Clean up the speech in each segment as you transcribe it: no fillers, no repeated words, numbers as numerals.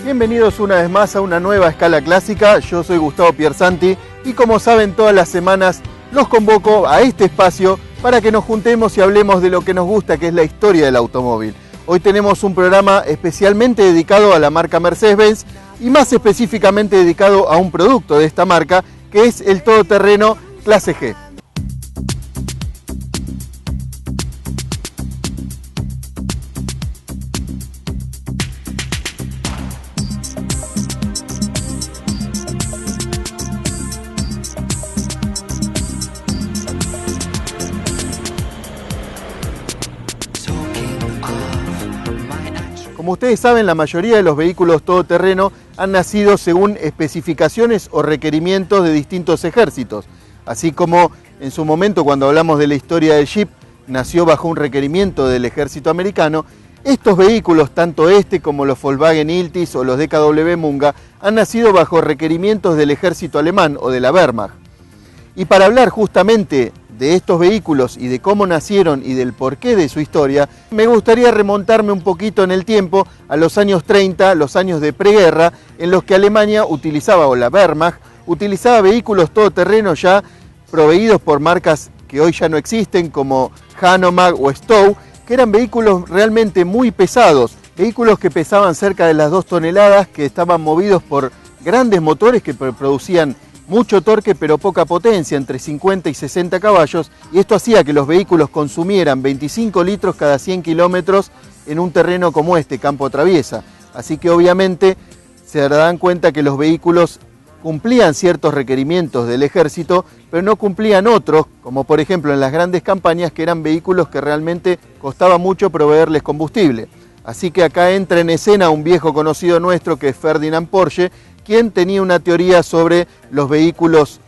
Bienvenidos una vez más a una nueva Escala Clásica. Yo soy Gustavo Piersanti y como saben, todas las semanas los convoco a este espacio para que nos juntemos y hablemos de lo que nos gusta, que es la historia del automóvil. Hoy tenemos un programa especialmente dedicado a la marca Mercedes-Benz y más específicamente dedicado a un producto de esta marca, que es el todoterreno Clase G. Como ustedes saben, la mayoría de los vehículos todoterreno han nacido según especificaciones o requerimientos de distintos ejércitos. Así como en su momento, cuando hablamos de la historia del Jeep, nació bajo un requerimiento del ejército americano, estos vehículos, tanto este como los Volkswagen Iltis o los DKW Munga, han nacido bajo requerimientos del ejército alemán o de la Wehrmacht. Y para hablar justamente de estos vehículos y de cómo nacieron y del porqué de su historia, me gustaría remontarme un poquito en el tiempo a los años 30, los años de preguerra, en los que Alemania utilizaba, o la Wehrmacht, utilizaba vehículos todoterreno ya proveídos por marcas que hoy ya no existen, como Hanomag o Stow, que eran vehículos realmente muy pesados, vehículos que pesaban cerca de las 2 toneladas, que estaban movidos por grandes motores que producían mucho torque pero poca potencia, entre 50 y 60 caballos, y esto hacía que los vehículos consumieran 25 litros cada 100 kilómetros en un terreno como este, campo traviesa. Así que obviamente se darán cuenta que los vehículos cumplían ciertos requerimientos del ejército, pero no cumplían otros, como por ejemplo en las grandes campañas, que eran vehículos que realmente costaba mucho proveerles combustible. Así que acá entra en escena un viejo conocido nuestro, que es Ferdinand Porsche, quien tenía una teoría sobre los vehículos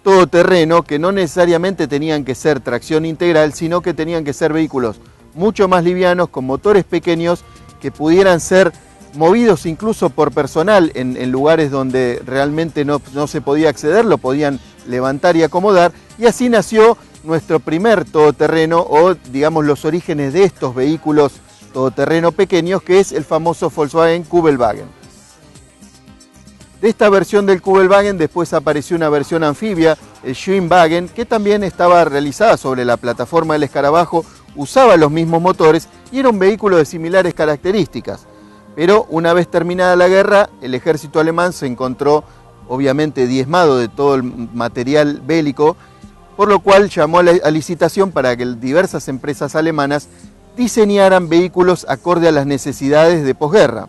todoterreno, que no necesariamente tenían que ser tracción integral, sino que tenían que ser vehículos mucho más livianos, con motores pequeños, que pudieran ser movidos incluso por personal en lugares donde realmente no se podía acceder, lo podían levantar y acomodar, y así nació nuestro primer todoterreno, o digamos los orígenes de estos vehículos todoterreno pequeños, que es el famoso Volkswagen Kübelwagen. De esta versión del Kübelwagen después apareció una versión anfibia, el Schwingwagen, que también estaba realizada sobre la plataforma del escarabajo, usaba los mismos motores y era un vehículo de similares características. Pero una vez terminada la guerra, el ejército alemán se encontró obviamente diezmado de todo el material bélico, por lo cual llamó a licitación para que diversas empresas alemanas diseñaran vehículos acorde a las necesidades de posguerra.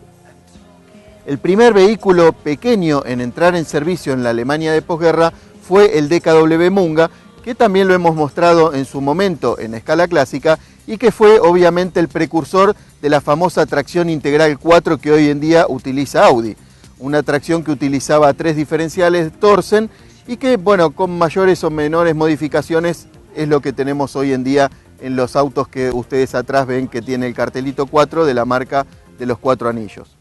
El primer vehículo pequeño en entrar en servicio en la Alemania de posguerra fue el DKW Munga, que también lo hemos mostrado en su momento en Escala Clásica y que fue obviamente el precursor de la famosa tracción integral 4 que hoy en día utiliza Audi. Una tracción que utilizaba 3 diferenciales Torsen y que, bueno, con mayores o menores modificaciones es lo que tenemos hoy en día en los autos que ustedes atrás ven, que tiene el cartelito 4 de la marca de los 4 anillos.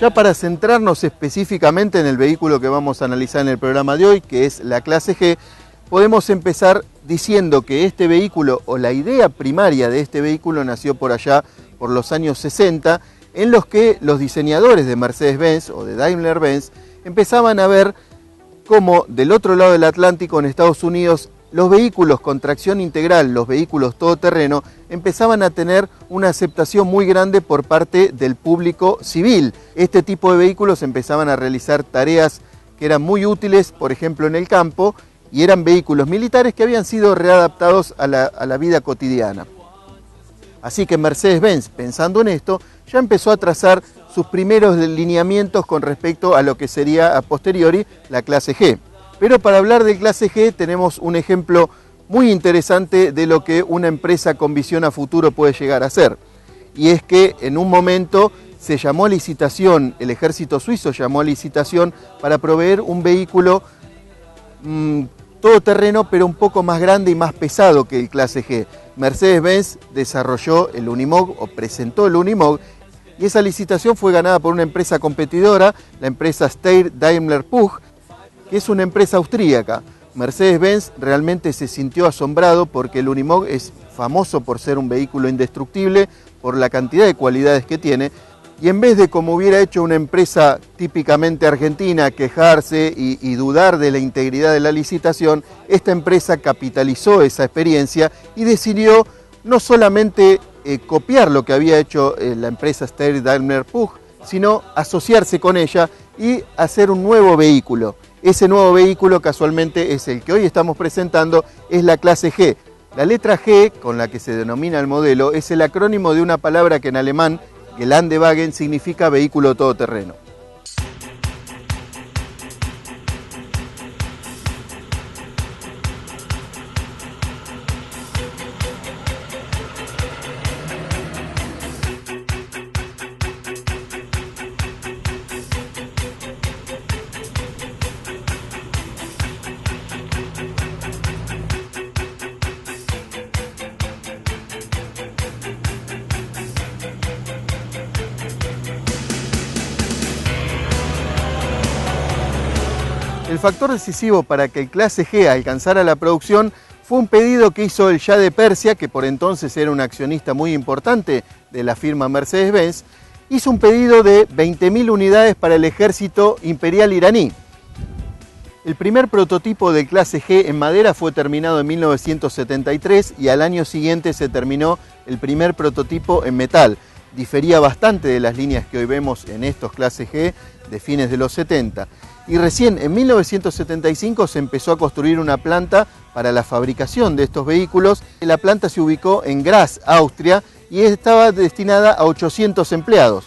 Ya para centrarnos específicamente en el vehículo que vamos a analizar en el programa de hoy, que es la Clase G, podemos empezar diciendo que este vehículo, o la idea primaria de este vehículo, nació por allá por los años 60, en los que los diseñadores de Mercedes-Benz o de Daimler-Benz empezaban a ver cómo del otro lado del Atlántico, en Estados Unidos, los vehículos con tracción integral, los vehículos todoterreno, empezaban a tener una aceptación muy grande por parte del público civil. Este tipo de vehículos empezaban a realizar tareas que eran muy útiles, por ejemplo en el campo, y eran vehículos militares que habían sido readaptados a la vida cotidiana. Así que Mercedes-Benz, pensando en esto, ya empezó a trazar sus primeros lineamientos con respecto a lo que sería a posteriori la clase G. Pero para hablar de clase G tenemos un ejemplo muy interesante de lo que una empresa con visión a futuro puede llegar a ser. Y es que en un momento se llamó a licitación, el ejército suizo llamó a licitación para proveer un vehículo todoterreno, pero un poco más grande y más pesado que el clase G. Mercedes-Benz desarrolló el Unimog o presentó el Unimog, y esa licitación fue ganada por una empresa competidora, la empresa Steyr Daimler Puch, que es una empresa austríaca. Mercedes-Benz realmente se sintió asombrado porque el Unimog es famoso por ser un vehículo indestructible, por la cantidad de cualidades que tiene, y en vez de, como hubiera hecho una empresa típicamente argentina, quejarse y dudar de la integridad de la licitación, esta empresa capitalizó esa experiencia y decidió no solamente copiar lo que había hecho la empresa Steyr Daimler Puch, sino asociarse con ella y hacer un nuevo vehículo. Ese nuevo vehículo casualmente es el que hoy estamos presentando, es la clase G. La letra G, con la que se denomina el modelo, es el acrónimo de una palabra que en alemán, Geländewagen, significa vehículo todoterreno. El factor decisivo para que el clase G alcanzara la producción fue un pedido que hizo el Shah de Persia, que por entonces era un accionista muy importante de la firma Mercedes-Benz, hizo un pedido de 20.000 unidades para el ejército imperial iraní. El primer prototipo de clase G en madera fue terminado en 1973 y al año siguiente se terminó el primer prototipo en metal. Difería bastante de las líneas que hoy vemos en estos clase G de fines de los 70. Y recién en 1975 se empezó a construir una planta para la fabricación de estos vehículos. La planta se ubicó en Graz, Austria, y estaba destinada a 800 empleados.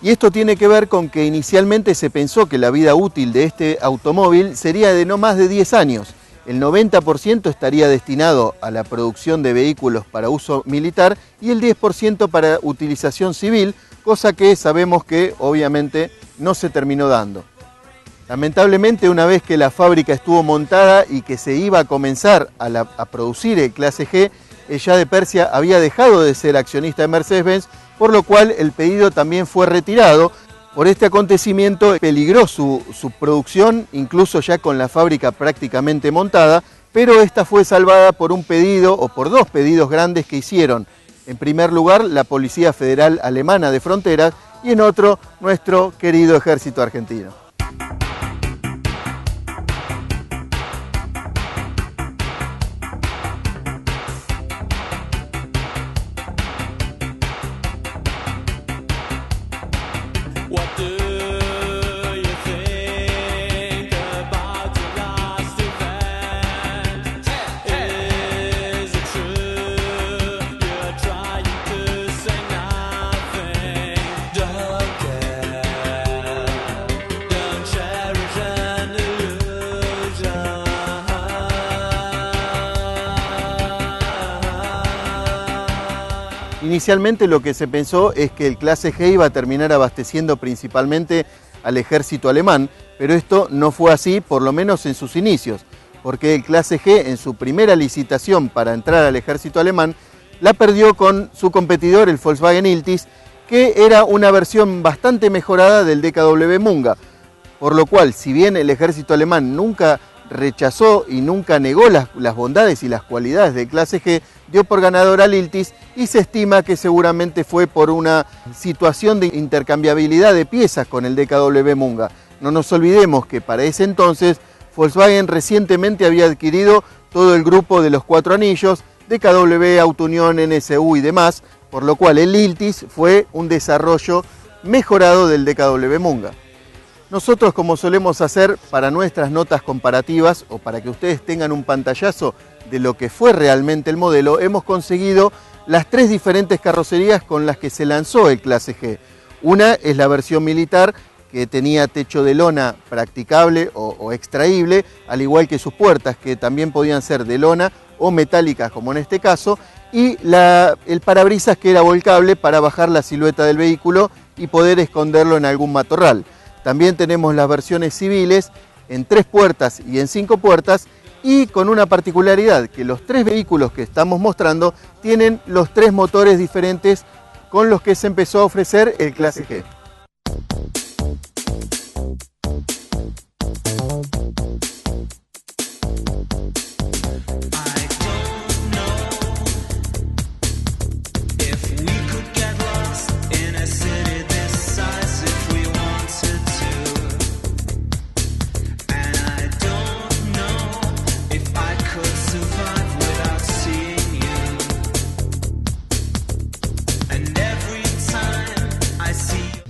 Y esto tiene que ver con que inicialmente se pensó que la vida útil de este automóvil sería de no más de 10 años. El 90% estaría destinado a la producción de vehículos para uso militar y el 10% para utilización civil, cosa que sabemos que obviamente no se terminó dando. Lamentablemente, una vez que la fábrica estuvo montada y que se iba a comenzar a producir el clase G, el Shah de Persia había dejado de ser accionista de Mercedes-Benz, por lo cual el pedido también fue retirado. Por este acontecimiento peligró su producción, incluso ya con la fábrica prácticamente montada, pero esta fue salvada por un pedido o por dos pedidos grandes que hicieron. En primer lugar, la Policía Federal Alemana de Fronteras y en otro, nuestro querido ejército argentino. What do you think about the last event? Is it true you're trying to say nothing? Don't care, don't cherish an illusion. Inicialmente lo que se pensó es que el clase G iba a terminar abasteciendo principalmente al ejército alemán, pero esto no fue así, por lo menos en sus inicios, porque el clase G en su primera licitación para entrar al ejército alemán la perdió con su competidor, el Volkswagen Iltis, que era una versión bastante mejorada del DKW Munga, por lo cual, si bien el ejército alemán nunca rechazó y nunca negó las bondades y las cualidades del clase G, dio por ganador al Iltis y se estima que seguramente fue por una situación de intercambiabilidad de piezas con el DKW Munga. No nos olvidemos que para ese entonces Volkswagen recientemente había adquirido todo el grupo de los Cuatro Anillos, DKW, Auto Unión, NSU y demás, por lo cual el Iltis fue un desarrollo mejorado del DKW Munga. Nosotros, como solemos hacer para nuestras notas comparativas o para que ustedes tengan un pantallazo de lo que fue realmente el modelo, hemos conseguido las 3 diferentes carrocerías con las que se lanzó el Clase G. Una es la versión militar, que tenía techo de lona practicable o extraíble, al igual que sus puertas, que también podían ser de lona o metálicas, como en este caso, y el parabrisas, que era volcable para bajar la silueta del vehículo y poder esconderlo en algún matorral. También tenemos las versiones civiles en 3 puertas y en 5 puertas, y con una particularidad, que los 3 vehículos que estamos mostrando tienen los 3 motores diferentes con los que se empezó a ofrecer el Clase G.